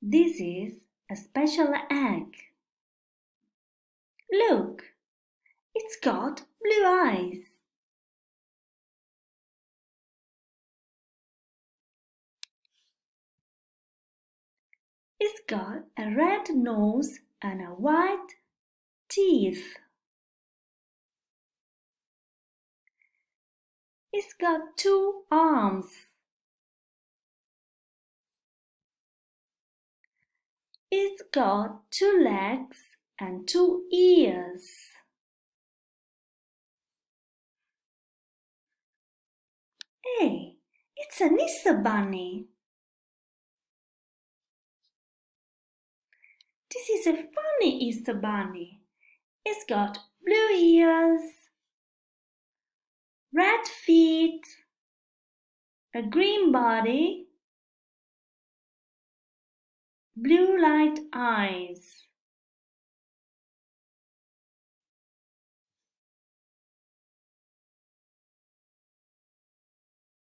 This is a special egg. Look, it's got blue eyes. It's got a red nose and a white teeth. It's got 2 arms. It's got 2 legs and 2 ears. Hey, it's an Easter bunny. This is a funny Easter bunny. It's got blue ears, red feet, a green body, blue light eyes.